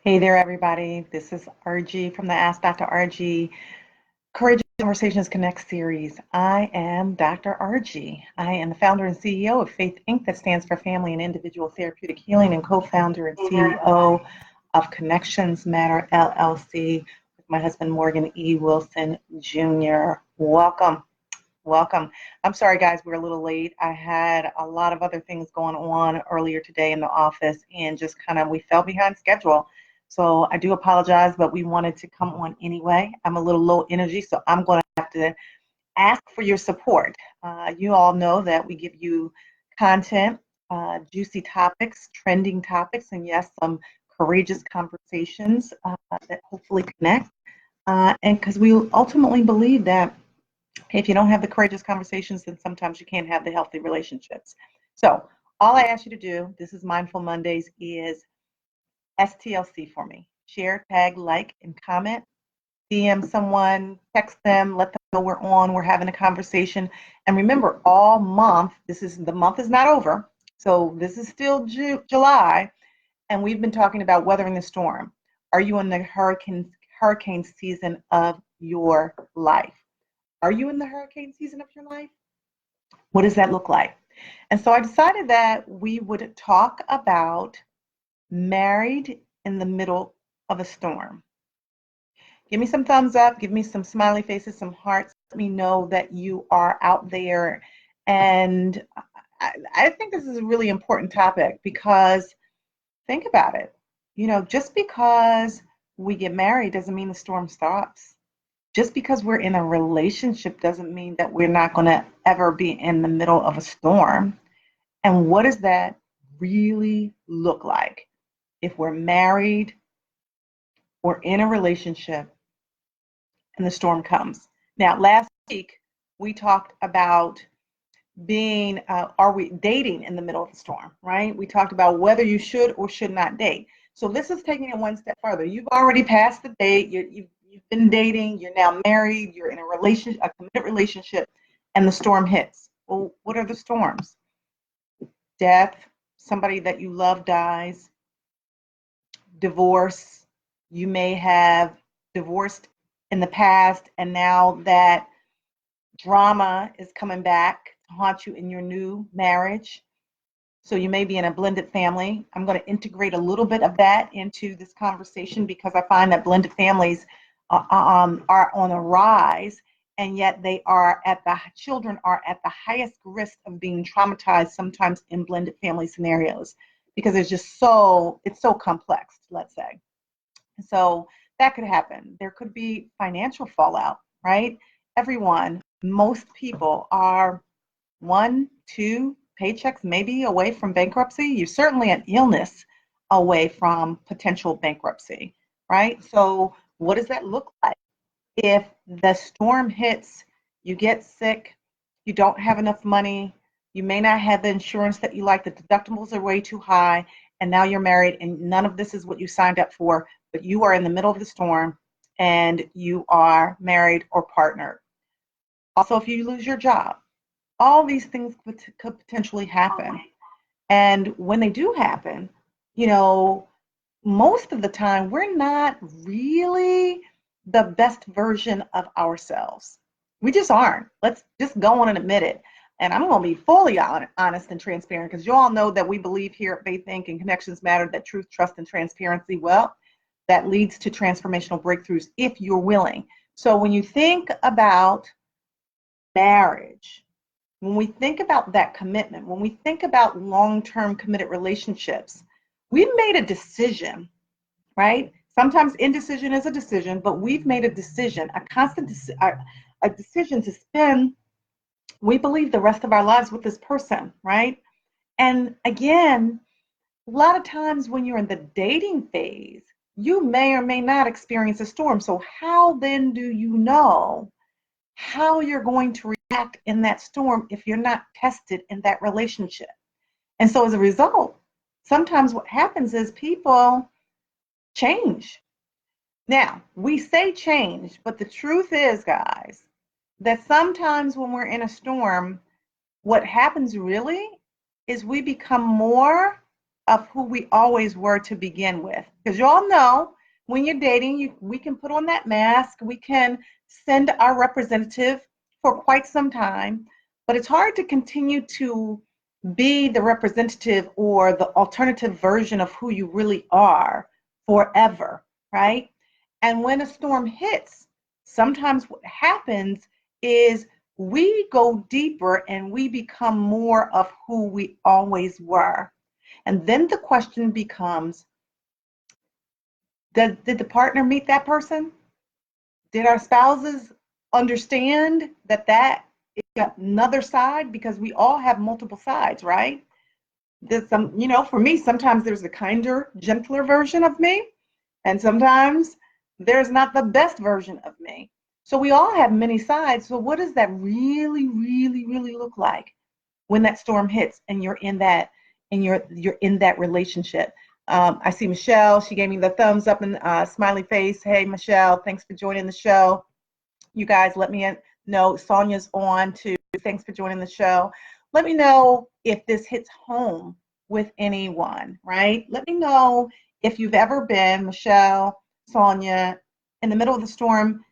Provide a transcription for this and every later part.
Hey there, everybody. This is Argie from the Ask Dr. Argie Courageous Conversations Connect series. I am Dr. Argie. I am the founder and CEO of Faith Inc., that stands for Family and Individual Therapeutic Healing, and co founder and CEO of Connections Matter LLC with my husband, Morgan E. Wilson Jr. Welcome. Welcome. I'm sorry, guys, we're a little late. I had a lot of other things going on earlier today in the office and just we fell behind schedule. So I do apologize, but we wanted to come on anyway. I'm a little low energy, so I'm going to have to ask for your support. You all know that we give you content, juicy topics, trending topics, and yes, some courageous conversations that hopefully connect. And because we ultimately believe that if you don't have the courageous conversations, then sometimes you can't have the healthy relationships. So all I ask you to do, this is Mindful Mondays, is STLC for me. Share, tag, like, and comment. DM someone, text them, let them know we're having a conversation. And remember, all month, the month is not over. So this is still July, and we've been talking about weathering the storm. Are you in the hurricane season of your life? Are you in the hurricane season of your life? What does that look like? And so I decided that we would talk about married in the middle of a storm. Give me some thumbs up, give me some smiley faces, some hearts. Let me know that you are out there. And I think this is a really important topic because think about it. Just because we get married doesn't mean the storm stops. Just because we're in a relationship doesn't mean that we're not going to ever be in the middle of a storm. And what does that really look like if we're married or in a relationship and the storm comes? Now, last week we talked about are we dating in the middle of the storm, right? We talked about whether you should or should not date. So this is taking it one step further. You've already passed the date. You've been dating. You're now married. You're in a committed relationship, and the storm hits. Well, what are the storms? Death. Somebody that you love dies. Divorce. You may have divorced in the past, and now that drama is coming back to haunt you in your new marriage. So you may be in a blended family. I'm going to integrate a little bit of that into this conversation because I find that blended families are on a rise, and yet children are at the highest risk of being traumatized sometimes in blended family scenarios because it's so complex, let's say. So that could happen. There could be financial fallout, right? Most people are 1-2 paychecks maybe away from bankruptcy. You're certainly an illness away from potential bankruptcy, right? So what does that look like? If the storm hits, you get sick, you don't have enough money, you may not have the insurance that you like, the deductibles are way too high, and now you're married and none of this is what you signed up for, but you are in the middle of the storm and you are married or partnered. Also, if you lose your job, all these things could potentially happen. And when they do happen, most of the time we're not really the best version of ourselves. We just aren't. Let's just go on and admit it. And I'm going to be fully honest and transparent because you all know that we believe here at Faith Inc. and Connections Matter that truth, trust, and transparency, well, that leads to transformational breakthroughs if you're willing. So when you think about marriage, when we think about that commitment, when we think about long-term committed relationships, we've made a decision, right? Sometimes indecision is a decision, but we've made a decision, a decision to spend, we believe, the rest of our lives with this person, right? And again, a lot of times when you're in the dating phase, you may or may not experience a storm. So how then do you know how you're going to react in that storm if you're not tested in that relationship? And so as a result, sometimes what happens is people change. Now, we say change, but the truth is, guys, that sometimes when we're in a storm, what happens really is we become more of who we always were to begin with. Because you all know when you're dating, we can put on that mask, we can send our representative for quite some time, but it's hard to continue to be the representative or the alternative version of who you really are forever, right? And when a storm hits, sometimes what happens is we go deeper and we become more of who we always were. And then the question becomes, did the partner meet that person? Did our spouses understand that is another side? Because we all have multiple sides, right? There's some, for me, sometimes there's a kinder, gentler version of me, and sometimes there's not the best version of me. So we all have many sides. So what does that really, really, really look like when that storm hits and you're in that you're in that relationship? I see Michelle. She gave me the thumbs up and smiley face. Hey, Michelle, thanks for joining the show. You guys, let me know. Sonia's on too. Thanks for joining the show. Let me know if this hits home with anyone, right? Let me know if you've ever been, Michelle, Sonia, in the middle of the storm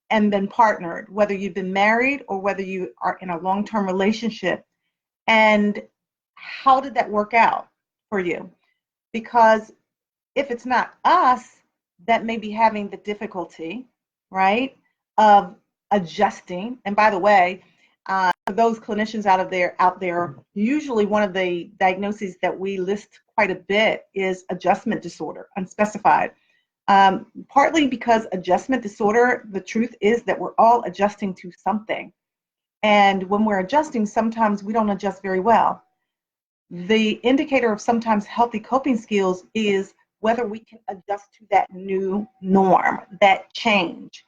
and been partnered, whether you've been married or whether you are in a long-term relationship. And how did that work out for you? Because if it's not us that may be having the difficulty, right, of adjusting. And by the way, for those clinicians out there, usually one of the diagnoses that we list quite a bit is adjustment disorder, unspecified. Partly because adjustment disorder, the truth is that we're all adjusting to something. And when we're adjusting, sometimes we don't adjust very well. The indicator of sometimes healthy coping skills is whether we can adjust to that new norm, that change.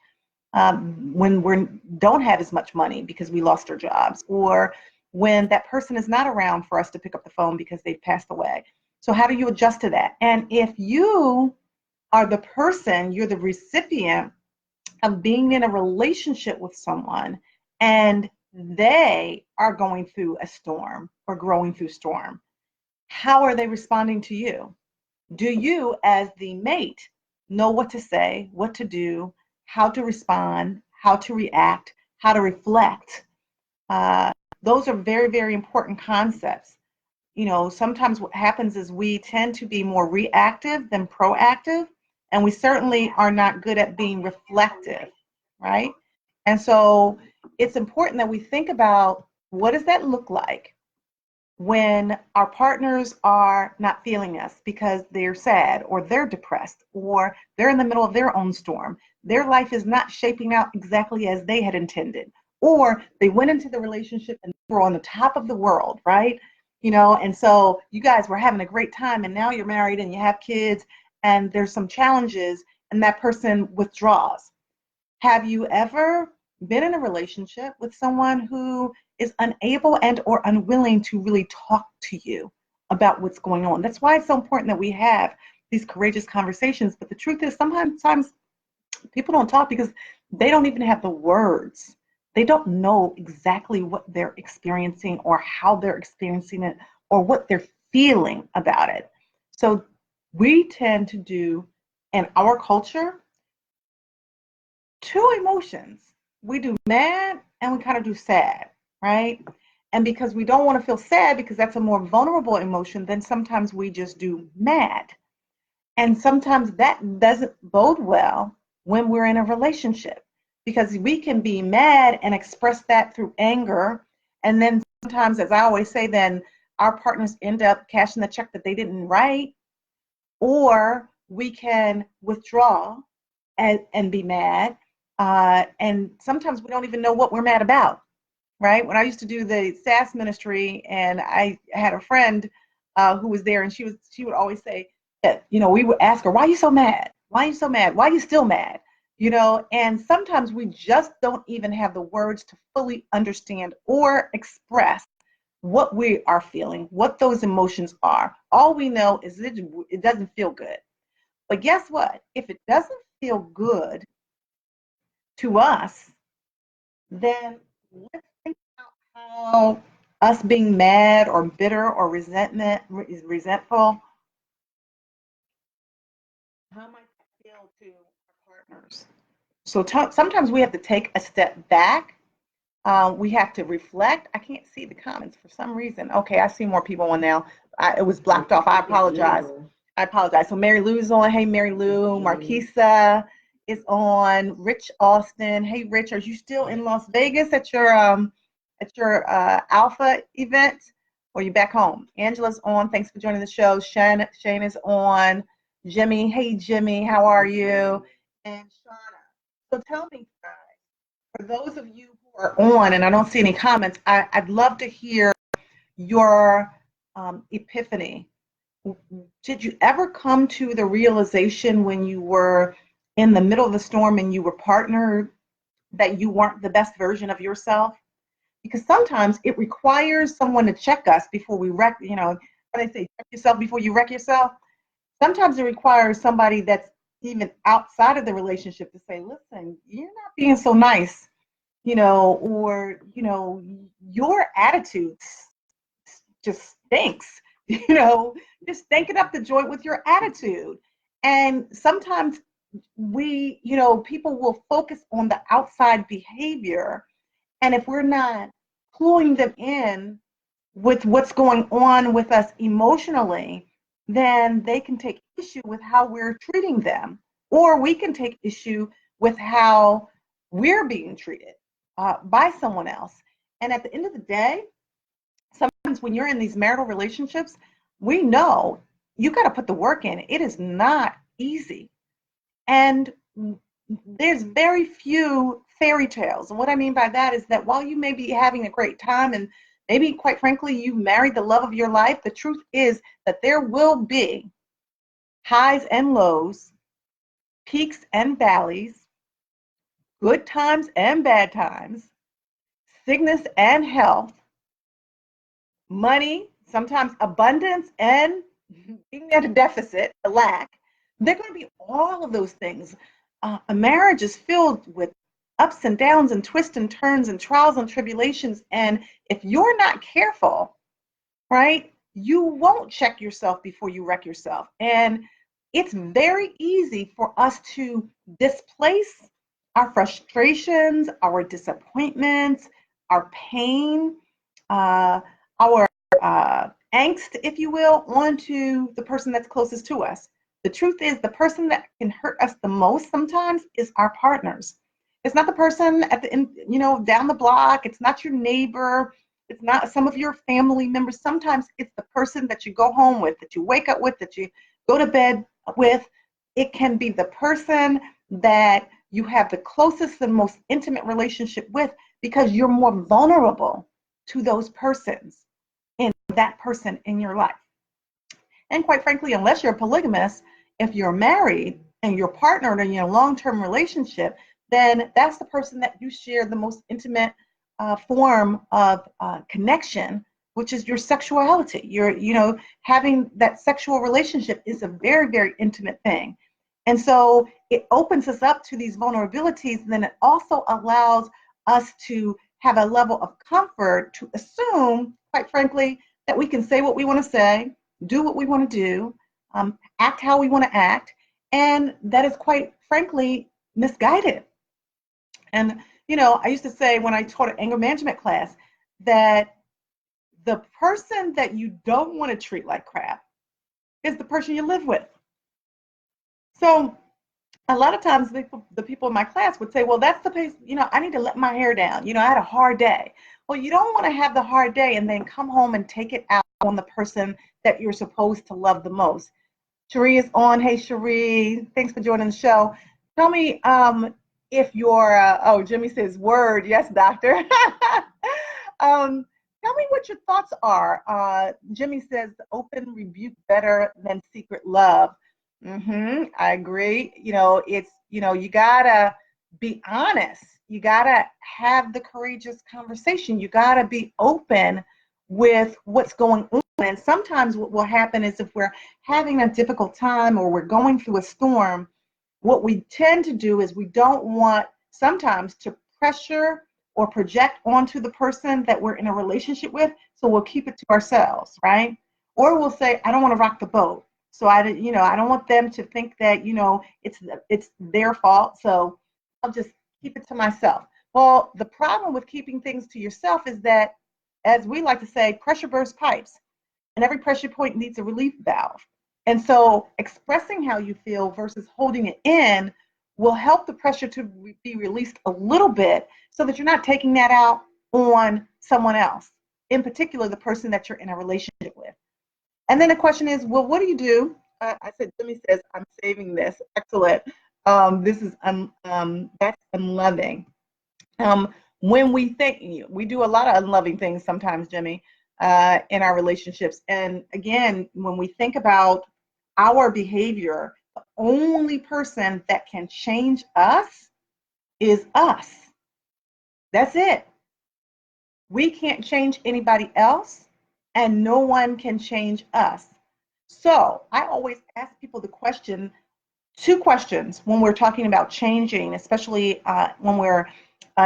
When we don't have as much money because we lost our jobs, or when that person is not around for us to pick up the phone because they've passed away. So how do you adjust to that? And if you are the person, you're the recipient of being in a relationship with someone and they are going through a storm or growing through storm, how are they responding to you? Do you, as the mate, know what to say, what to do, how to respond, how to react, how to reflect? Those are very, very important concepts. Sometimes what happens is we tend to be more reactive than proactive, and we certainly are not good at being reflective, right? And so it's important that we think about, what does that look like when our partners are not feeling us because they're sad or they're depressed or they're in the middle of their own storm. Their life is not shaping out exactly as they had intended, or they went into the relationship and were on the top of the world, right? And so you guys were having a great time and now you're married and you have kids and there's some challenges and that person withdraws. Have you ever been in a relationship with someone who is unable and or unwilling to really talk to you about what's going on? That's why it's so important that we have these courageous conversations. But the truth is, sometimes people don't talk because they don't even have the words. They don't know exactly what they're experiencing or how they're experiencing it or what they're feeling about it. So we tend to do, in our culture, two emotions. We do mad and we kind of do sad, right? And because we don't want to feel sad because that's a more vulnerable emotion, then sometimes we just do mad. And sometimes that doesn't bode well when we're in a relationship, because we can be mad and express that through anger. And then sometimes, as I always say, then our partners end up cashing the check that they didn't write, or we can withdraw and be mad. And sometimes we don't even know what we're mad about, right? When I used to do the SAS ministry, and I had a friend who was there, and she would always say that, we would ask her, "Why are you so mad? Why are you so mad? Why are you still mad?" And sometimes we just don't even have the words to fully understand or express what we are feeling, what those emotions are. All we know is it doesn't feel good. But guess what? If it doesn't feel good to us, then let's think about how us being mad or bitter or resentful, how might that feel to our partners? So sometimes we have to take a step back. We have to reflect. I can't see the comments for some reason. Okay, I see more people on now. It was blocked off. I apologize. I apologize. So Mary Lou's on. Hey, Mary Lou. Marquisa is on. Rich Austin. Hey, Rich, are you still in Las Vegas at your Alpha event? Or are you back home? Angela's on. Thanks for joining the show. Shane is on. Jimmy. Hey, Jimmy. How are you? And Shauna. So tell me, guys, for those of you who are on, and I don't see any comments, I'd love to hear your epiphany. Did you ever come to the realization when you were in the middle of the storm and you were partnered that you weren't the best version of yourself? Because sometimes it requires someone to check us before we wreck, when they say check yourself before you wreck yourself. Sometimes it requires somebody that's even outside of the relationship to say, listen, you're not being so nice, or, your attitude just stinks, just stinking up the joint with your attitude. And sometimes people will focus on the outside behavior. And if we're not pulling them in with what's going on with us emotionally, then they can take issue with how we're treating them, or we can take issue with how we're being treated by someone else. And at the end of the day, sometimes when you're in these marital relationships, we know you got to put the work in. It is not easy. And there's very few fairy tales. And what I mean by that is that while you may be having a great time and maybe, quite frankly, you married the love of your life, the truth is that there will be highs and lows, peaks and valleys, good times and bad times, sickness and health, money, sometimes abundance and being at a deficit, a lack. They're going to be all of those things. A marriage is filled with ups and downs and twists and turns and trials and tribulations. And if you're not careful, right, you won't check yourself before you wreck yourself. And it's very easy for us to displace our frustrations, our disappointments, our pain, our angst, if you will, onto the person that's closest to us. The truth is, the person that can hurt us the most sometimes is our partners. It's not the person at the end, down the block. It's not your neighbor. It's not some of your family members. Sometimes it's the person that you go home with, that you wake up with, that you go to bed with. It can be the person that you have the closest and most intimate relationship with, because you're more vulnerable to those persons in that person in your life. And quite frankly, unless you're polygamous, if you're married and you're partnered in your long-term relationship, then that's the person that you share the most intimate form of connection, which is your sexuality. Having that sexual relationship is a very, very intimate thing. And so it opens us up to these vulnerabilities, and then it also allows us to have a level of comfort to assume, quite frankly, that we can say what we want to say, do what we want to do, act how we want to act, and that is, quite frankly, misguided. And, I used to say when I taught an anger management class that the person that you don't want to treat like crap is the person you live with. So a lot of times the people in my class would say, well, that's the place, I need to let my hair down. I had a hard day. Well, you don't want to have the hard day and then come home and take it out on the person that you're supposed to love the most. Cherie is on. Hey, Cherie. Thanks for joining the show. Tell me if you're, Jimmy says word. Yes, doctor. Tell me what your thoughts are. Jimmy says open rebuke better than secret love. I agree. It's, you gotta be honest. You gotta have the courageous conversation. You gotta be open with what's going on. And sometimes what will happen is if we're having a difficult time or we're going through a storm, what we tend to do is we don't want sometimes to pressure or project onto the person that we're in a relationship with so we'll keep it to ourselves, right? Or we'll say, I don't want to rock the boat. So I don't want them to think that, it's their fault. So I'll just keep it to myself. Well, the problem with keeping things to yourself is that, as we like to say, pressure bursts pipes, and every pressure point needs a relief valve. And so expressing how you feel versus holding it in will help the pressure to be released a little bit so that you're not taking that out on someone else, in particular, the person that you're in a relationship with. And then the question is, well, what do you do? I said, Jimmy says, I'm saving this. Excellent. This is that's unloving. When we think, we do a lot of unloving things sometimes, Jimmy, in our relationships. And again, when we think about our behavior, the only person that can change us is us. That's it. We can't change anybody else, and no one can change us. So I always ask people two questions when we're talking about changing, especially when we're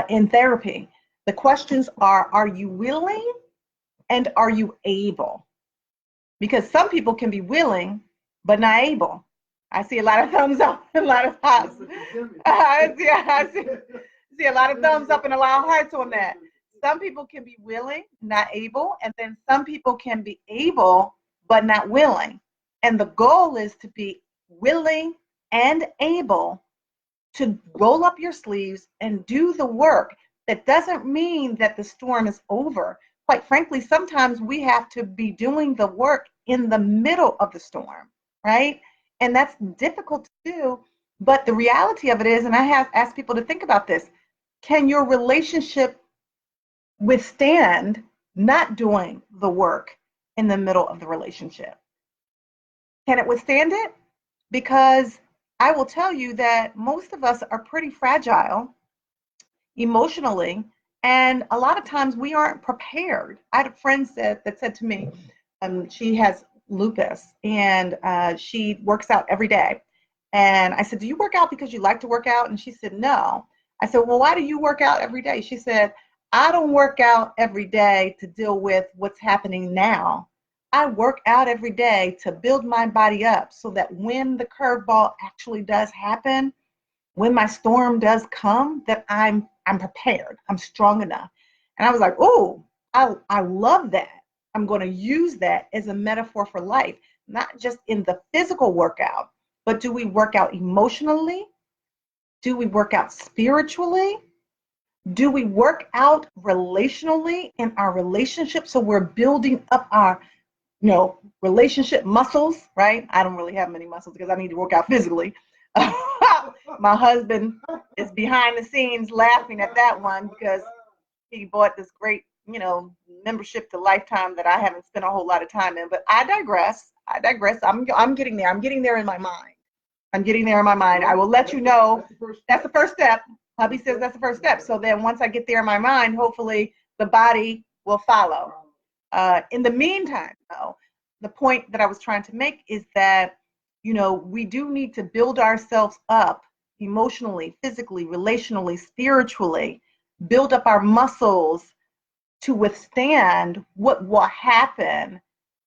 in therapy. The questions are you willing and are you able? Because some people can be willing but not able. I see a lot of thumbs up and a lot of hearts. I see a lot of thumbs up and a lot of hearts on that. Some people can be willing, not able, and then some people can be able but not willing. And the goal is to be willing and able to roll up your sleeves and do the work. That doesn't mean that the storm is over. Quite frankly, sometimes we have to be doing the work in the middle of the storm, right? And that's difficult to do. But the reality of it is, and I have asked people to think about this, can your relationship withstand not doing the work in the middle of the relationship? Can it withstand it? Because I will tell you that most of us are pretty fragile emotionally, and a lot of times we aren't prepared. I had a friend that said to me, she has lupus, and she works out every day. And I said, do you work out because you like to work out? And she said, no. I said, well, why do you work out every day? She said, I don't work out every day to deal with what's happening now. I work out every day to build my body up so that when the curveball actually does happen, when my storm does come, that I'm prepared. I'm strong enough. And I was like, oh, I love that. I'm going to use that as a metaphor for life, not just in the physical workout, but do we work out emotionally? Do we work out spiritually? Do we work out relationally in our relationship? So we're building up our relationship muscles, right? I don't really have many muscles because I need to work out physically. My husband is behind the scenes laughing at that one because he bought this great, membership to Lifetime that I haven't spent a whole lot of time in. But I digress. I'm getting there. I'm getting there in my mind. I will let you know. That's the first step. Hubby says that's the first step. So then once I get there in my mind, hopefully the body will follow. In the meantime, though, the point that I was trying to make is that, we do need to build ourselves up emotionally, physically, relationally, spiritually, build up our muscles to withstand what will happen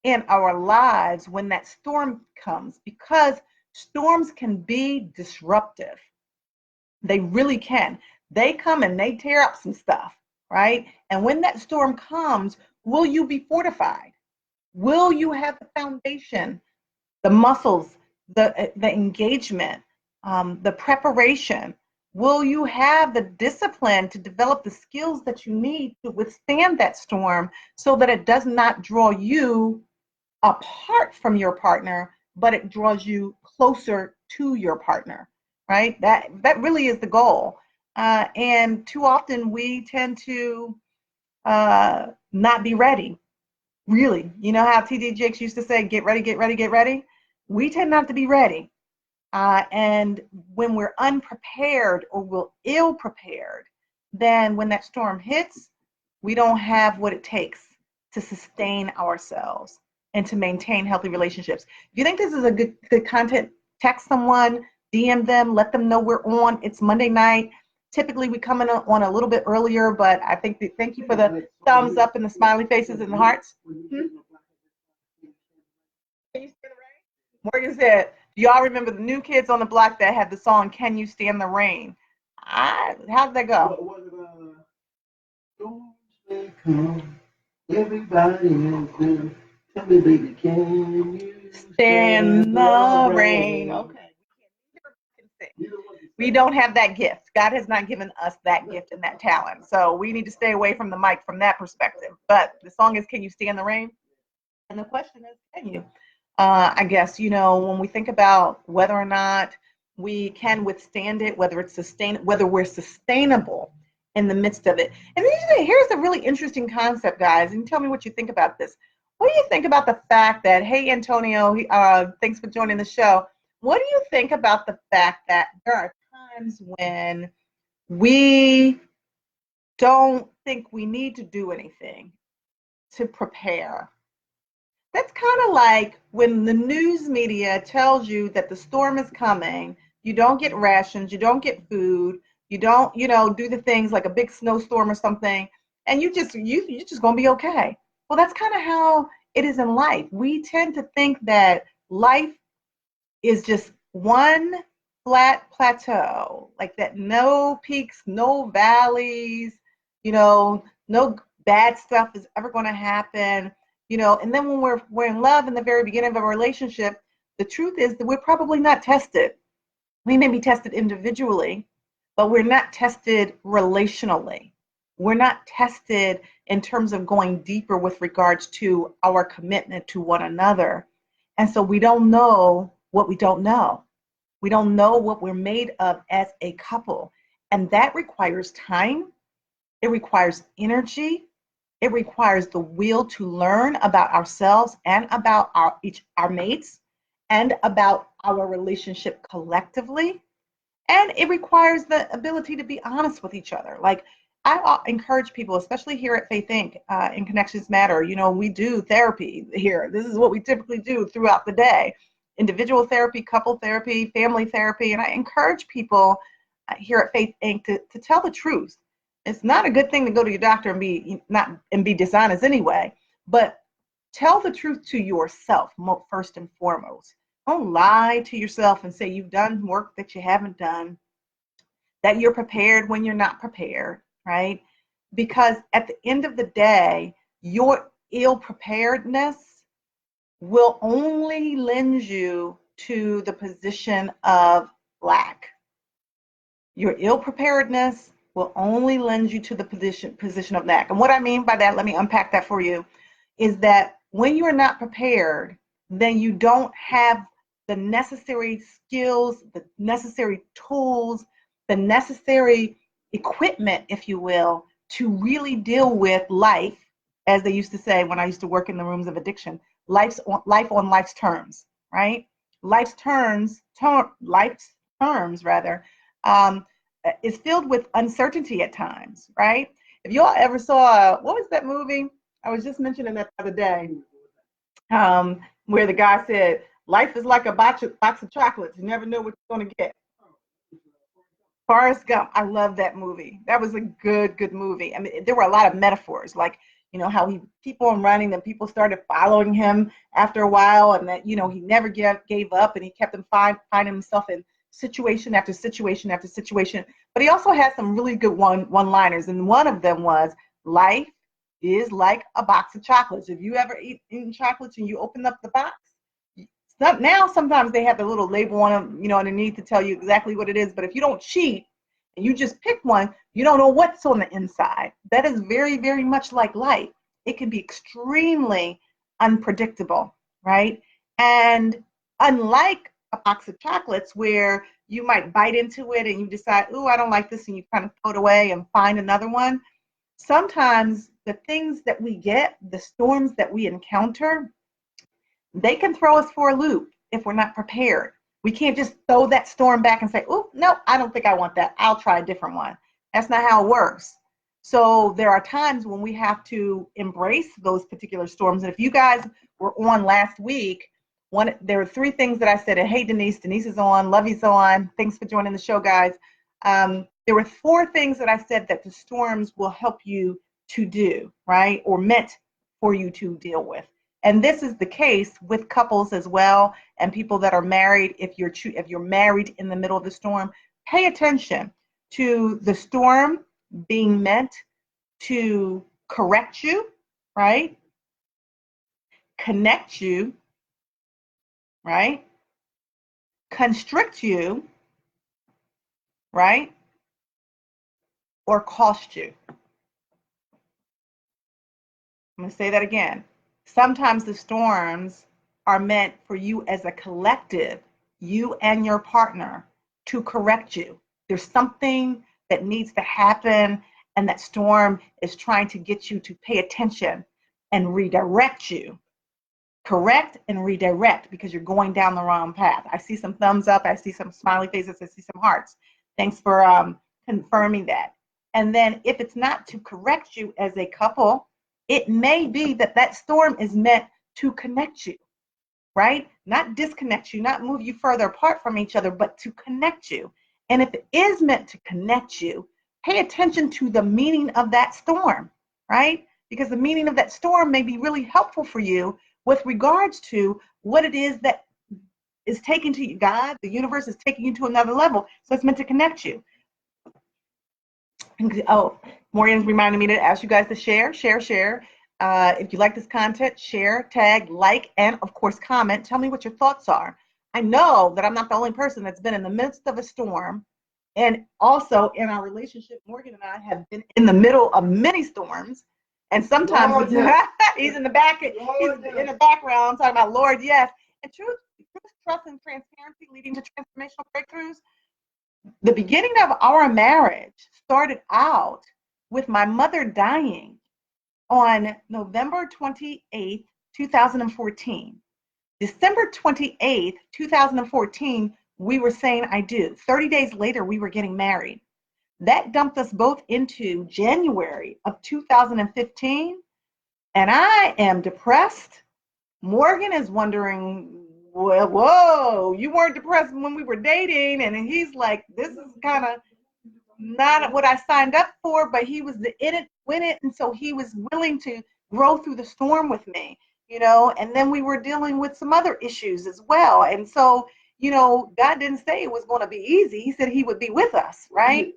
in our lives when that storm comes, because storms can be disruptive. They really can. They come and they tear up some stuff, right? And when that storm comes, will you be fortified? Will you have the foundation, the muscles, the engagement, the preparation? Will you have the discipline to develop the skills that you need to withstand that storm so that it does not draw you apart from your partner, but it draws you closer to your partner, right? That really is the goal. And too often we tend to not be ready. Really, you know how TD Jakes used to say, get ready, get ready, get ready? We tend not to be ready. And when we're unprepared or we're ill prepared, then when that storm hits, we don't have what it takes to sustain ourselves and to maintain healthy relationships. If you think this is a good content, text someone, DM them, let them know we're on. It's Monday night. Typically, we come in on a little bit earlier, but I think thank you for the thumbs up and the smiley faces and the hearts. Can you stand the rain? Morgan said, do y'all remember the new kids on the block that had the song Can You Stand the Rain? How did that go? What was it? Storms may come, everybody is good. Tell me, baby, can you Stand the rain. Okay. We don't have that gift. God has not given us that gift and that talent. So we need to stay away from the mic from that perspective. But the song is Can You Stand the Rain? And the question is, can you? I guess, when we think about whether or not we can withstand it, whether we're sustainable in the midst of it. And here's a really interesting concept, guys, and tell me what you think about this. What do you think about the fact that, hey, Antonio, thanks for joining the show. What do you think about the fact that there are times when we don't think we need to do anything to prepare? That's kind of like when the news media tells you that the storm is coming, you don't get rations, you don't get food, you don't, do the things like a big snowstorm or something, and you're just gonna be okay. Well, that's kind of how it is in life. We tend to think that life is just one flat plateau, like that, no peaks, no valleys, no bad stuff is ever going to happen. And then when we're in love in the very beginning of a relationship, the truth is that we're probably not tested. We may be tested individually, but we're not tested relationally. We're not tested in terms of going deeper with regards to our commitment to one another. And so we don't know what we don't know. We don't know what we're made of as a couple. And that requires time. It requires energy. It requires the will to learn about ourselves and about our mates and about our relationship collectively. And it requires the ability to be honest with each other. Like, I encourage people, especially here at Faith Inc. In Connections Matter, we do therapy here. This is what we typically do throughout the day. Individual therapy, couple therapy, family therapy. And I encourage people here at Faith Inc. to tell the truth. It's not a good thing to go to your doctor and be dishonest anyway, but tell the truth to yourself first and foremost. Don't lie to yourself and say you've done work that you haven't done, that you're prepared when you're not prepared, right? Because at the end of the day, your ill preparedness will only lend you to the position of lack. Your ill preparedness will only lend you to the position of lack. And what I mean by that, let me unpack that for you, is that when you are not prepared, then you don't have the necessary skills, the necessary tools, the necessary equipment, if you will, to really deal with life, as they used to say when I used to work in the rooms of addiction, life on life's terms, right? Life's terms rather, is filled with uncertainty at times, right? If you all ever saw, what was that movie? I was just mentioning that the other day, where the guy said, life is like a box of chocolates. You never know what you're going to get. Forrest Gump. I love that movie. That was a good movie. I mean, there were a lot of metaphors, like, how he keep on running, and people started following him after a while, and that, he never gave up, and he kept finding himself in situation after situation after situation. But he also had some really good one-liners, and one of them was, life is like a box of chocolates. If you ever eaten chocolates and you open up the box, now sometimes they have a little label on them, underneath to tell you exactly what it is. But if you don't cheat and you just pick one, you don't know what's on the inside. That is very, very much like life. It can be extremely unpredictable, right? And unlike a box of chocolates where you might bite into it and you decide, oh, I don't like this, and you kind of throw it away and find another one. Sometimes the things that we get, the storms that we encounter, they can throw us for a loop if we're not prepared. We can't just throw that storm back and say, oh, no, I don't think I want that. I'll try a different one. That's not how it works. So there are times when we have to embrace those particular storms. And if you guys were on last week, there were 3 things that I said. And hey, Denise is on. Lovey's on. Thanks for joining the show, guys. There were 4 things that I said that the storms will help you to do, right? Or meant for you to deal with. And this is the case with couples as well, and people that are married. If you're married in the middle of the storm, pay attention to the storm being meant to correct you, right? Connect you, right? Constrict you, right? Or cost you. I'm going to say that again. Sometimes the storms are meant for you as a collective, you and your partner, to correct you. There's something that needs to happen, and that storm is trying to get you to pay attention and redirect you. Correct and redirect, because you're going down the wrong path. I see some thumbs up. I see some smiley faces. I see some hearts. Thanks for confirming that. And then if it's not to correct you as a couple, it may be that that storm is meant to connect you, right? Not disconnect you, not move you further apart from each other, but to connect you. And if it is meant to connect you, pay attention to the meaning of that storm, right? Because the meaning of that storm may be really helpful for you with regards to what it is that is taking to you. God, the universe is taking you to another level. So it's meant to connect you. Oh, Maureen's reminding me to ask you guys to share. If you like this content, share, tag, like, and of course, comment. Tell me what your thoughts are. I know that I'm not the only person that's been in the midst of a storm. And also in our relationship, Morgan and I have been in the middle of many storms. And sometimes he's in the back, he's in the background talking about Lord, yes. And truth, trust, and transparency leading to transformational breakthroughs. The beginning of our marriage started out with my mother dying on November 28th, 2014. December 28th, 2014, we were saying I do. 30 days later, we were getting married. That dumped us both into January of 2015, and I am depressed. Morgan is wondering, well, whoa, you weren't depressed when we were dating. And he's like, this is kind of not what I signed up for, but he was in it, win it. And so he was willing to grow through the storm with me, you know, and then we were dealing with some other issues as well. And so, you know, God didn't say it was going to be easy. He said he would be with us, right?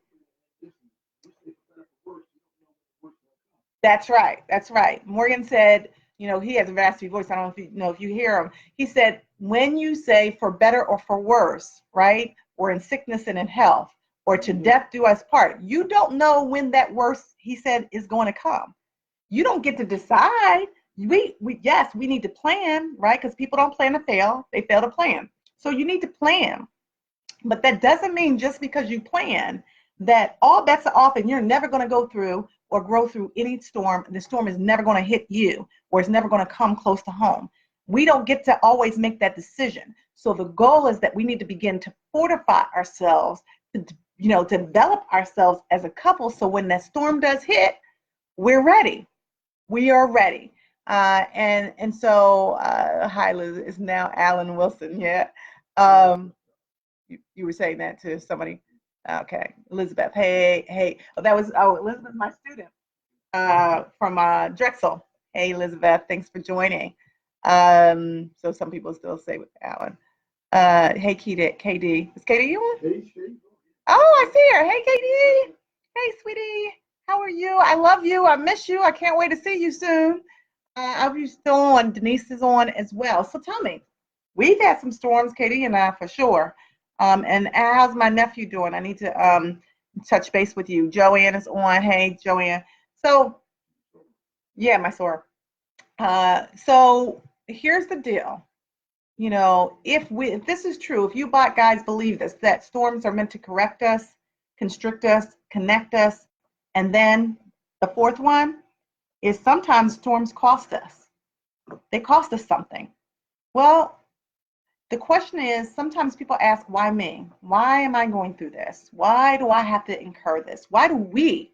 That's right. That's right. Morgan said, you know, he has a raspy voice. I don't know if you know if you hear him. He said, when you say for better or for worse, right? Or in sickness and in health, or to death do us part, you don't know when that worse, he said, is going to come. You don't get to decide. Yes, we need to plan, right? Because people don't plan to fail. They fail to plan. So you need to plan. But that doesn't mean just because you plan that all bets are off and you're never going to go through or grow through any storm. The storm is never going to hit you, or it's never going to come close to home. We don't get to always make that decision. So the goal is that we need to begin to fortify ourselves, to, you know, develop ourselves as a couple. So when that storm does hit, we're ready. We are ready. And so, hi, Liz, it's now Allen-Wilson. Yeah. You were saying that to somebody. Okay, Elizabeth. Hey. Elizabeth, my student from Drexel. Hey, Elizabeth, thanks for joining. So some people still say with Alan. Hey, KD. Is KD you on? Oh, I see her. Hey, KD. Hey, sweetie. How are you? I love you. I miss you. I can't wait to see you soon. I hope you're still on. Denise is on as well. So tell me, we've had some storms, Katie and I, for sure. And how's my nephew doing? I need to touch base with you. Joanne is on. Hey, Joanne. So, yeah, my sore. So here's the deal. You know, if this is true, if you guys believe this, that storms are meant to correct us, constrict us, connect us, and then the fourth one is sometimes storms cost us. They cost us something. Well, the question is, sometimes people ask, why me? Why am I going through this? Why do I have to incur this? Why do we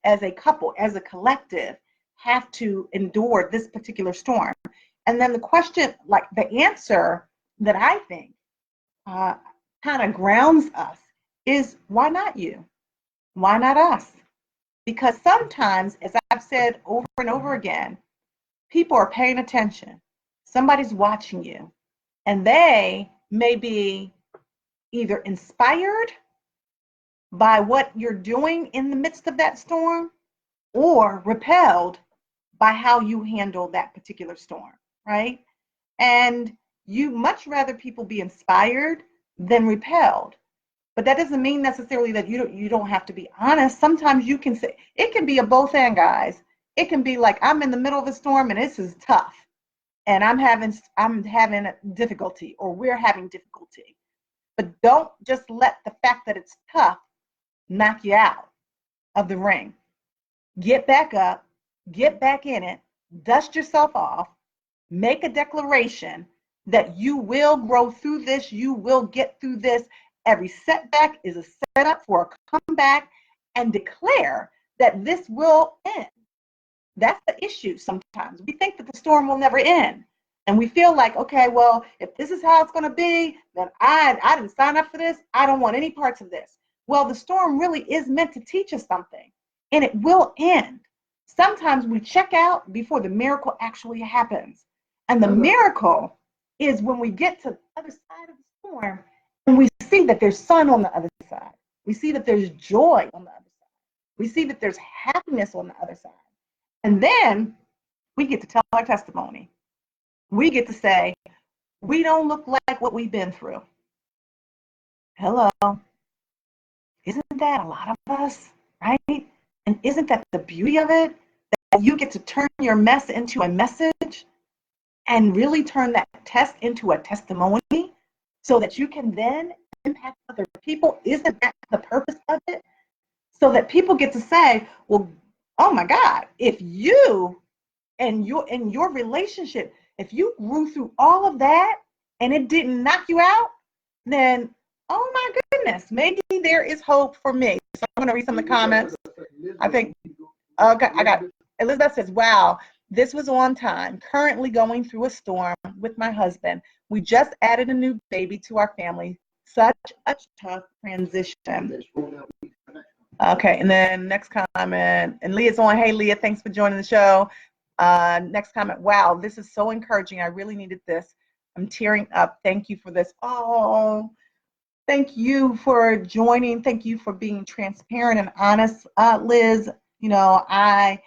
as a couple, as a collective, have to endure this particular storm? And then the question, like the answer that I think kind of grounds us is why not you? Why not us? Because sometimes, as I've said over and over again, people are paying attention. Somebody's watching you, and they may be either inspired by what you're doing in the midst of that storm or repelled by how you handle that particular storm, right? And you much rather people be inspired than repelled. But that doesn't mean necessarily that you don't have to be honest. Sometimes you can say it can be a both and, guys. It can be like I'm in the middle of a storm and this is tough, and I'm having difficulty, or we're having difficulty. But don't just let the fact that it's tough knock you out of the ring. Get back up, get back in it, dust yourself off, make a declaration that you will grow through this, you will get through this. Every setback is a setup for a comeback, and declare that this will end. That's the issue sometimes. We think that the storm will never end. And we feel like, okay, well, if this is how it's going to be, then I didn't sign up for this. I don't want any parts of this. Well, the storm really is meant to teach us something, and it will end. Sometimes we check out before the miracle actually happens. And the miracle is when we get to the other side of the storm and we see that there's sun on the other side. We see that there's joy on the other side. We see that there's happiness on the other side. And then we get to tell our testimony. We get to say, we don't look like what we've been through. Hello. Isn't that a lot of us, right? And isn't that the beauty of it? That you get to turn your mess into a message and really turn that test into a testimony so that you can then impact other people. Isn't that the purpose of it? So that people get to say, well, oh my God, if you and your relationship, if you grew through all of that and it didn't knock you out, then oh my goodness, maybe there is hope for me. So I'm going to read some of the comments. I think, okay, I got Elizabeth says, wow, this was on time. Currently going through a storm with my husband. We just added a new baby to our family. Such a tough transition. Okay, and then next comment, and Leah's on. Hey, Leah, thanks for joining the show. Next comment, wow, this is so encouraging. I really needed this. I'm tearing up. Thank you for this. Oh, thank you for joining. Thank you for being transparent and honest, Liz. You know, I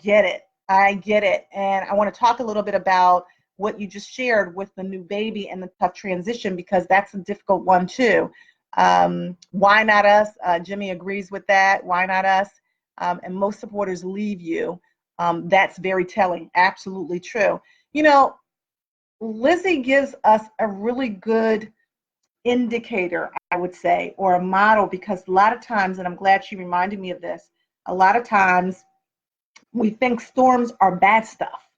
get it. I get it. And I want to talk a little bit about what you just shared with the new baby and the tough transition, because that's a difficult one too. Why not us? Jimmy agrees with that. Why not us? And most supporters leave you. That's very telling. Absolutely true. You know, Lizzie gives us a really good indicator, I would say, or a model, because a lot of times, and I'm glad she reminded me of this, a lot of times we think storms are bad stuff,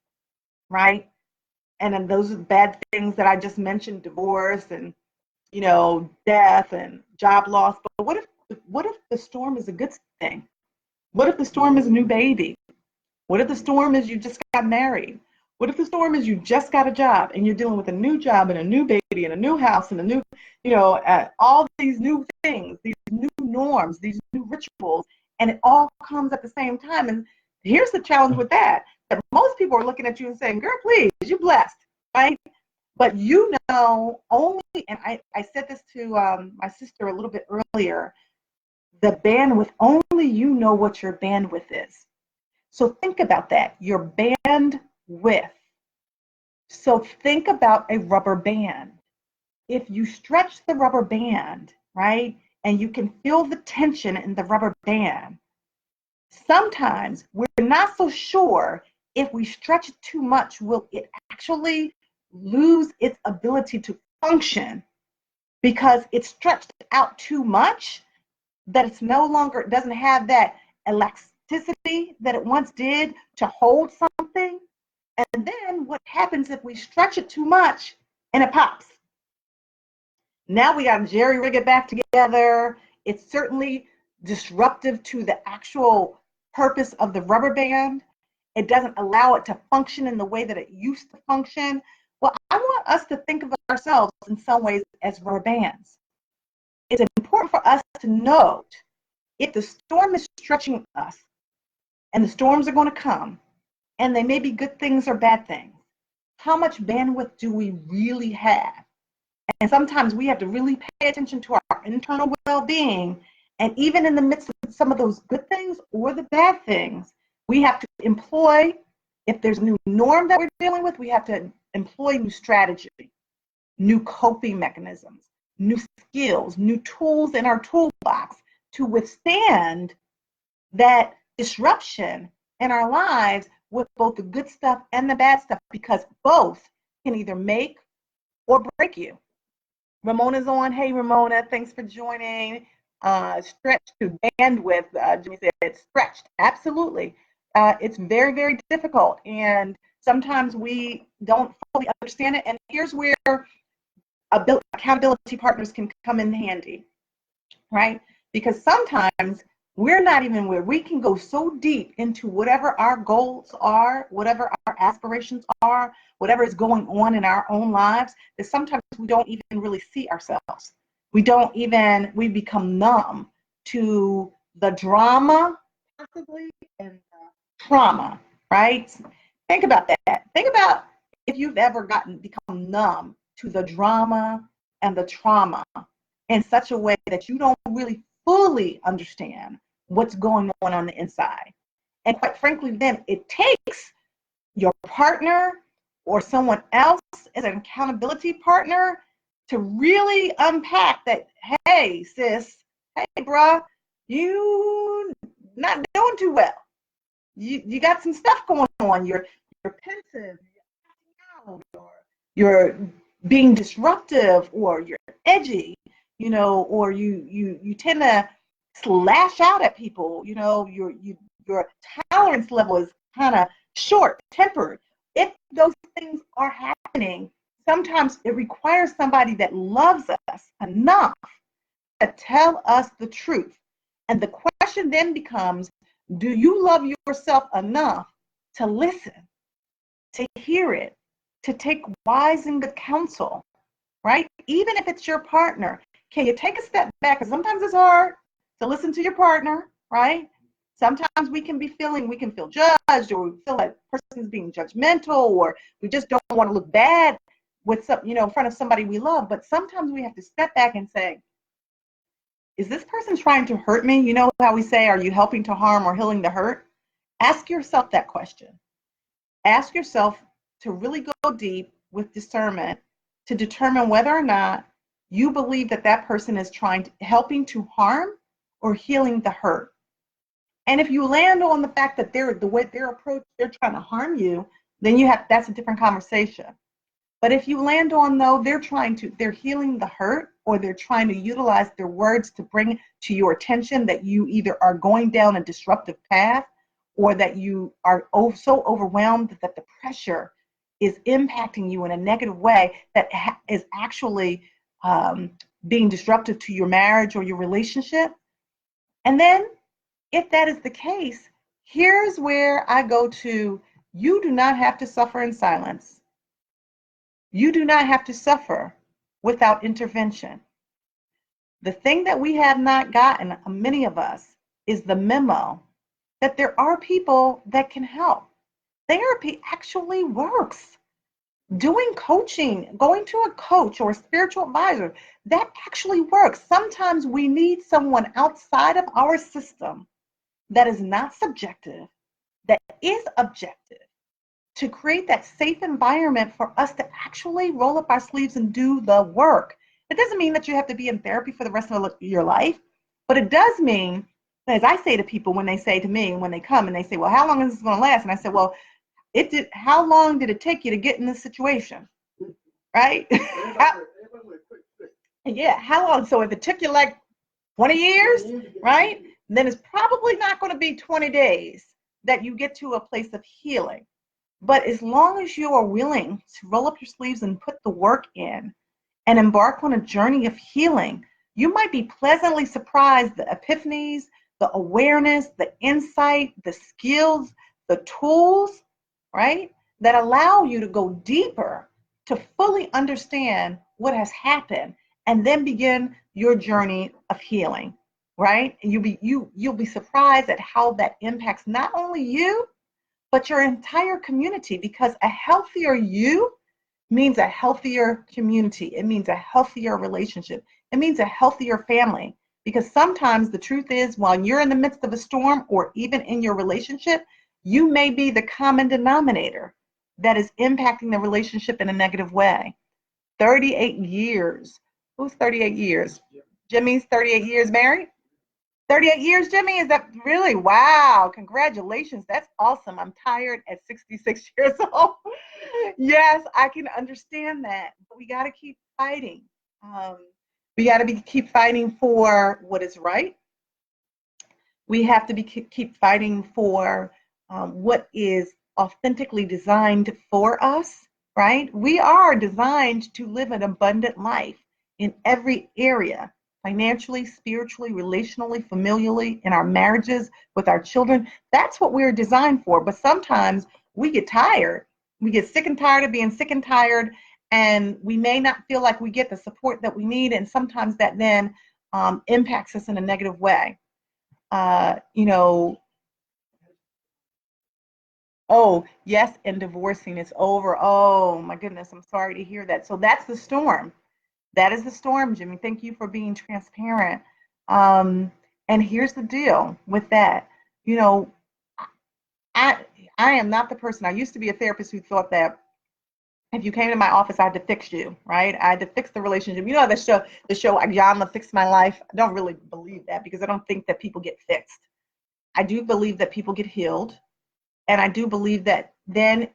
right? And then those are bad things that I just mentioned, divorce and, you know, death and job loss. But what if the storm is a good thing? What if the storm is a new baby? What if the storm is you just got married? What if the storm is you just got a job and you're dealing with a new job and a new baby and a new house and a new, you know, all these new things, these new norms, these new rituals, and it all comes at the same time. And here's the challenge with that most people are looking at you and saying, girl, please, you're blessed, right? But you know only, and I said this to my sister a little bit earlier, the bandwidth, only you know what your bandwidth is. So think about that, your bandwidth. So think about a rubber band. If you stretch the rubber band, right, and you can feel the tension in the rubber band, sometimes we're not so sure if we stretch it too much, will it actually lose its ability to function because it's stretched out too much, that it's no longer, it doesn't have that elasticity that it once did to hold something. And then what happens if we stretch it too much and it pops? Now we got to jerry rig it back together. It's certainly disruptive to the actual purpose of the rubber band. It doesn't allow it to function in the way that it used to function. Well, I want us to think of ourselves in some ways as rubber bands. it's important for us to note if the storm is stretching us, and the storms are going to come, and they may be good things or bad things. How much bandwidth do we really have? And sometimes we have to really pay attention to our internal well-being. And even in the midst of some of those good things or the bad things, we have to employ, if there's a new norm that we're dealing with, we have to employ new strategy, new coping mechanisms, new skills, new tools in our toolbox to withstand that disruption in our lives with both the good stuff and the bad stuff, because both can either make or break you. Ramona's on. Hey, Ramona, thanks for joining. Stretch to bandwidth, Jimmy said, it's stretched. Absolutely. It's very, very difficult, and sometimes we don't fully understand it, and here's where accountability partners can come in handy, right? Because sometimes we're not even where we can go so deep into whatever our goals are, whatever our aspirations are, whatever is going on in our own lives, that sometimes we don't even really see ourselves. We become numb to the drama, possibly, and trauma, right? Think about that. Think about if you've ever become numb to the drama and the trauma in such a way that you don't really fully understand what's going on the inside. And quite frankly, then it takes your partner or someone else as an accountability partner to really unpack that, hey, sis, hey, bruh, you not doing too well. You got some stuff going on. You're pensive, you're being disruptive, or you're edgy, or you tend to slash out at people, your tolerance level is kind of short-tempered. If those things are happening, sometimes it requires somebody that loves us enough to tell us the truth. And the question then becomes, do you love yourself enough to listen, to hear it, to take wise and good counsel, right? Even if it's your partner, can you take a step back? Because sometimes it's hard to listen to your partner, right? Sometimes we can feel judged, or we feel like the person's being judgmental, or we just don't want to look bad with in front of somebody we love. But sometimes we have to step back and say, is this person trying to hurt me? You know how we say, are you helping to harm or healing the hurt? Ask yourself that question. Ask yourself to really go deep with discernment to determine whether or not you believe that person is helping to harm or healing the hurt. And if you land on the fact that their approach, they're trying to harm you, then that's a different conversation. But if you land on, though, they're healing the hurt, or they're trying to utilize their words to bring to your attention that you either are going down a disruptive path, or that you are so overwhelmed that the pressure is impacting you in a negative way that is actually being disruptive to your marriage or your relationship. And then, if that is the case, here's where I go to, you do not have to suffer in silence. You do not have to suffer without intervention. The thing that we have not gotten, many of us, is the memo that there are people that can help. Therapy actually works. Doing coaching, going to a coach or a spiritual advisor, that actually works. Sometimes we need someone outside of our system that is not subjective, that is objective, to create that safe environment for us to actually roll up our sleeves and do the work. It doesn't mean that you have to be in therapy for the rest of your life, but it does mean, as I say to people when they say to me, when they come and they say, well, how long is this going to last? And I say, well, how long did it take you to get in this situation? Right? Yeah, how long? So if it took you like 20 years, right? Then it's probably not going to be 20 days that you get to a place of healing. But as long as you are willing to roll up your sleeves and put the work in and embark on a journey of healing, you might be pleasantly surprised, the epiphanies, the awareness, the insight, the skills, the tools, right, that allow you to go deeper to fully understand what has happened, and then begin your journey of healing, right? And you'll be surprised at how that impacts not only you, but your entire community, because a healthier you means a healthier community. It means a healthier relationship. It means a healthier family. Because sometimes the truth is, while you're in the midst of a storm or even in your relationship, you may be the common denominator that is impacting the relationship in a negative way. 38 years. Who's 38 years? Jimmy's 38 years married? 38 years, Jimmy? Is that really? Wow. Congratulations. That's awesome. I'm tired at 66 years old. Yes, I can understand that. But we got to keep fighting. Um, we got to keep fighting for what is right. We have to keep fighting for what is authentically designed for us, right? We are designed to live an abundant life in every area, financially, spiritually, relationally, familially, in our marriages, with our children. That's what we're designed for. But sometimes we get tired. We get sick and tired of being sick and tired, and we may not feel like we get the support that we need. And sometimes that then impacts us in a negative way. You know, oh, yes, and divorcing is over. Oh, my goodness, I'm sorry to hear that. So that's the storm. That is the storm, Jimmy. Thank you for being transparent. Um, and here's the deal with that. You know, I I am not the person. I used to be a therapist who thought that if you came to my office, I had to fix you, right? I had to fix the relationship. You know, the show John Fixed My Life. I don't really believe that, because I don't think that people get fixed. I do believe that people get healed. And I do believe that then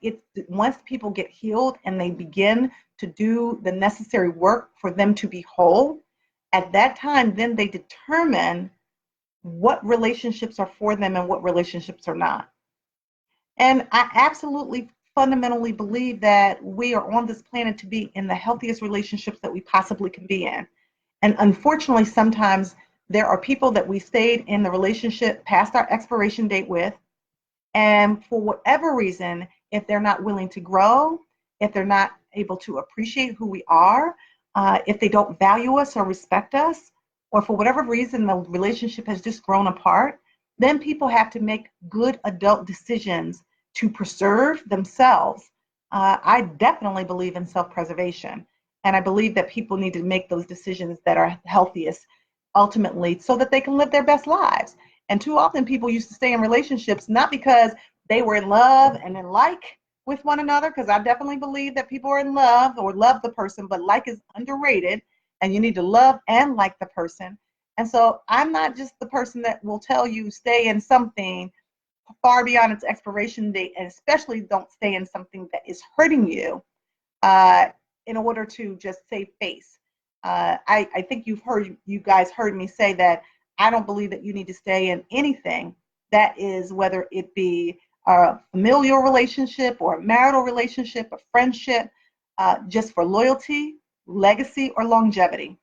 once people get healed and they begin to do the necessary work for them to be whole, at that time, then they determine what relationships are for them and what relationships are not. And I absolutely fundamentally believe that we are on this planet to be in the healthiest relationships that we possibly can be in. And unfortunately, sometimes there are people that we stayed in the relationship past our expiration date with, and for whatever reason, if they're not willing to grow, if they're not able to appreciate who we are, if they don't value us or respect us, or for whatever reason the relationship has just grown apart, then people have to make good adult decisions to preserve themselves. I definitely believe in self-preservation, and I believe that people need to make those decisions that are healthiest ultimately so that they can live their best lives. And too often people used to stay in relationships not because they were in love and in like with one another, because I definitely believe that people are in love or love the person, but like is underrated, and you need to love and like the person. And so I'm not just the person that will tell you stay in something far beyond its expiration date, and especially don't stay in something that is hurting you uh, in order to just save face. I think you guys heard me say that I don't believe that you need to stay in anything that is, whether it be a familial relationship or a marital relationship, a friendship, just for loyalty, legacy, or longevity.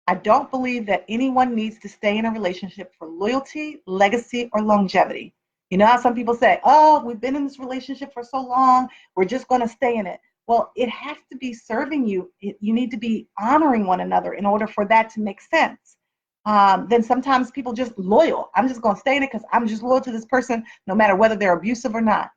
I don't believe that anyone needs to stay in a relationship for loyalty, legacy, or longevity. You know how some people say, oh, we've been in this relationship for so long, we're just going to stay in it. Well, it has to be serving you. You need to be honoring one another in order for that to make sense. Then sometimes people just loyal. I'm just going to stay in it because I'm just loyal to this person, no matter whether they're abusive or not.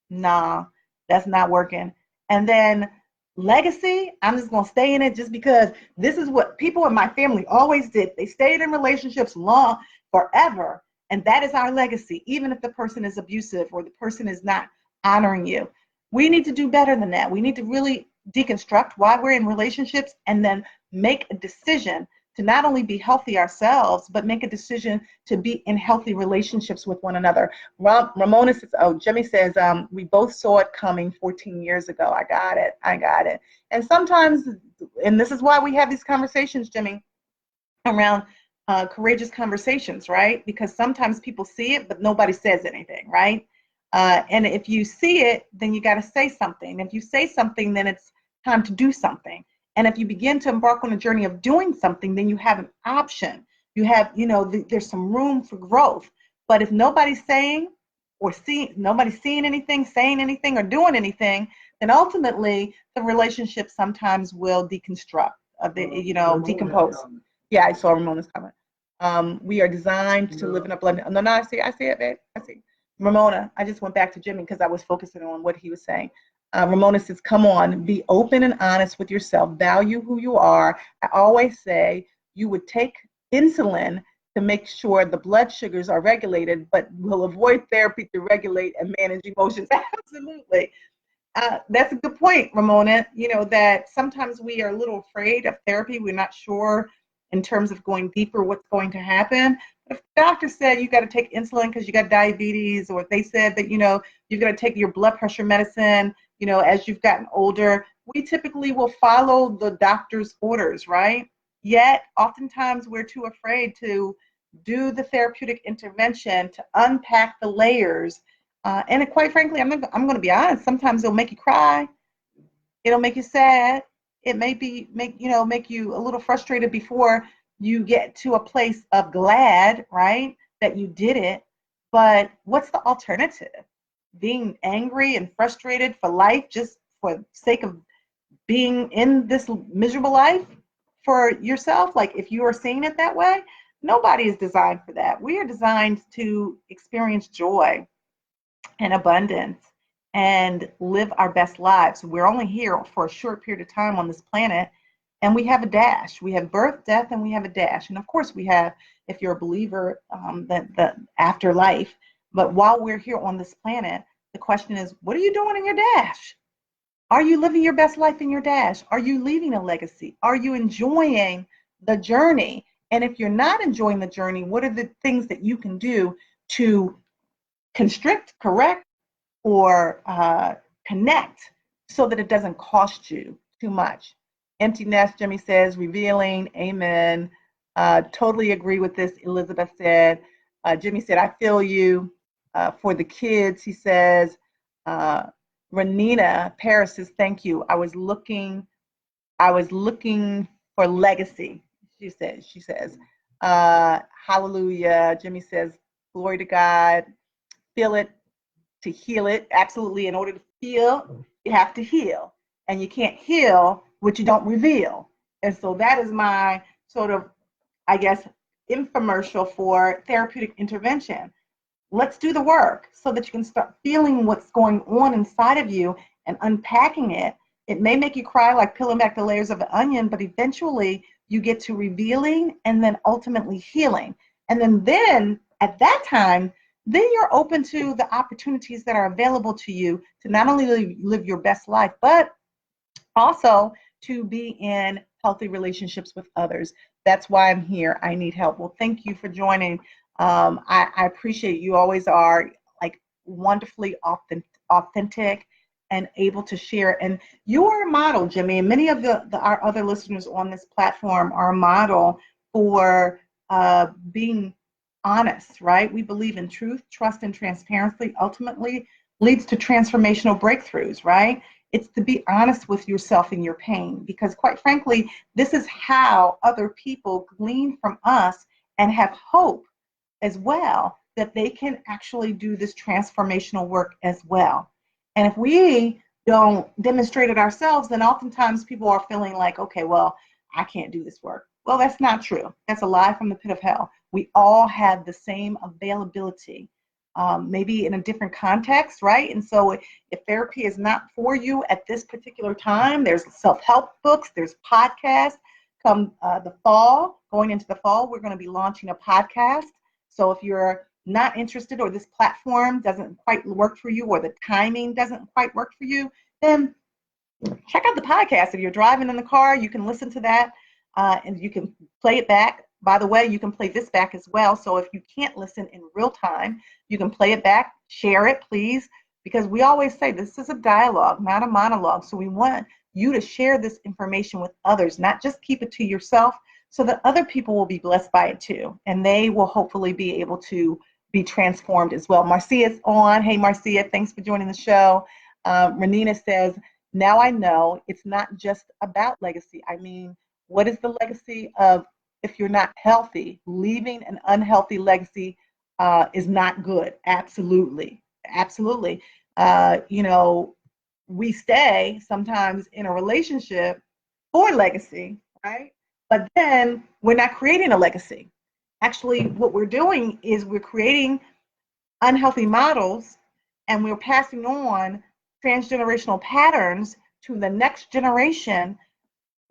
Nah, that's not working. And then legacy, I'm just going to stay in it just because this is what people in my family always did. They stayed in relationships long, forever, and that is our legacy, even if the person is abusive or the person is not honoring you. We need to do better than that. We need to really deconstruct why we're in relationships and then make a decision to not only be healthy ourselves, but make a decision to be in healthy relationships with one another. Ramona says, oh, Jimmy says, we both saw it coming 14 years ago. I got it. I got it. And sometimes, and this is why we have these conversations, Jimmy, around courageous conversations, right? Because sometimes people see it, but nobody says anything, right? And if you see it, then you got to say something. If you say something, then it's time to do something. And if you begin to embark on a journey of doing something, then you have an option. You have, there's some room for growth. But if nobody's saying or nobody's seeing anything, saying anything, or doing anything, then ultimately the relationship sometimes will deconstruct, decompose. Yeah, I saw Ramona's comment. We are designed to live in a blended. No, no, I see it, babe. I see. Ramona, I just went back to Jimmy because I was focusing on what he was saying. Ramona says, come on, be open and honest with yourself. Value who you are. I always say you would take insulin to make sure the blood sugars are regulated, but will avoid therapy to regulate and manage emotions. Absolutely. That's a good point, Ramona. You know, that sometimes we are a little afraid of therapy. We're not sure in terms of going deeper what's going to happen. But if the doctor said you got to take insulin because you got diabetes, or if they said that, you know, you've got to take your blood pressure medicine, you know, as you've gotten older, we typically will follow the doctor's orders, right? Yet, oftentimes we're too afraid to do the therapeutic intervention to unpack the layers and quite frankly, I'm going to be honest. Sometimes it'll make you cry. It'll make you sad. It may make you a little frustrated before you get to a place of glad, right, that you did it. But what's the alternative? Being angry and frustrated for life just for the sake of being in this miserable life for yourself? Like, if you are seeing it that way, nobody is designed for that. We are designed to experience joy and abundance and live our best lives. We're only here for a short period of time on this planet, and we have a dash. We have birth, death, and we have a dash. And of course, we have, if you're a believer, the afterlife. But while we're here on this planet, the question is, what are you doing in your dash? Are you living your best life in your dash? Are you leaving a legacy? Are you enjoying the journey? And if you're not enjoying the journey, what are the things that you can do to constrict, correct, or connect so that it doesn't cost you too much? Empty nest, Jimmy says, revealing, amen. Totally agree with this, Elizabeth said. Jimmy said, I feel you. For the kids, he says. Renina Paris says, thank you. I was looking for legacy, she says. Hallelujah. Jimmy says, glory to God. Feel it to heal it. Absolutely. In order to feel, you have to heal. And you can't heal what you don't reveal. And so that is my sort of, I guess, infomercial for therapeutic intervention. Let's do the work so that you can start feeling what's going on inside of you and unpacking it. It may make you cry, like peeling back the layers of an onion, but eventually you get to revealing and then ultimately healing. And then at that time, then you're open to the opportunities that are available to you to not only live your best life, but also to be in healthy relationships with others. That's why I'm here. I need help. Well, thank you for joining. I appreciate you always are like wonderfully authentic and able to share. And you are a model, Jimmy, and many of our other listeners on this platform are a model for being honest, right? We believe in truth, trust, and transparency ultimately leads to transformational breakthroughs, right? It's to be honest with yourself and your pain, because quite frankly, this is how other people glean from us and have hope as well that they can actually do this transformational work as well. And if we don't demonstrate it ourselves, then oftentimes people are feeling like, okay, well, I can't do this work. Well, that's not true. That's a lie from the pit of hell. We all have the same availability, maybe in a different context, right? And so if therapy is not for you at this particular time, there's self-help books, there's podcasts. Come the fall, going into the fall, we're going to be launching a podcast. So if you're not interested, or this platform doesn't quite work for you, or the timing doesn't quite work for you, then check out the podcast. If you're driving in the car, you can listen to that and you can play it back. By the way, you can play this back as well. So if you can't listen in real time, you can play it back, share it, please, because we always say this is a dialogue, not a monologue. So we want you to share this information with others, not just keep it to yourself, so that other people will be blessed by it too. And they will hopefully be able to be transformed as well. Marcia's on. Hey, Marcia, thanks for joining the show. Renina says, now I know it's not just about legacy. I mean, what is the legacy of if you're not healthy? Leaving an unhealthy legacy is not good. Absolutely. Absolutely. You know, we stay sometimes in a relationship for legacy, right? But then we're not creating a legacy. Actually, what we're doing is we're creating unhealthy models, and we're passing on transgenerational patterns to the next generation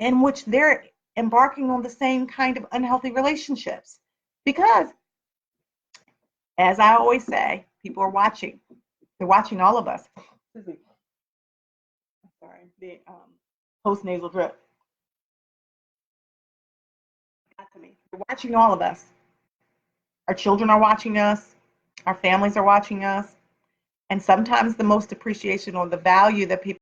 in which they're embarking on the same kind of unhealthy relationships. Because, as I always say, people are watching. They're watching all of us. Excuse me. Sorry, the post-nasal drip got to me. They're watching all of us. Our children are watching us. Our families are watching us. And sometimes the most appreciation or the value that people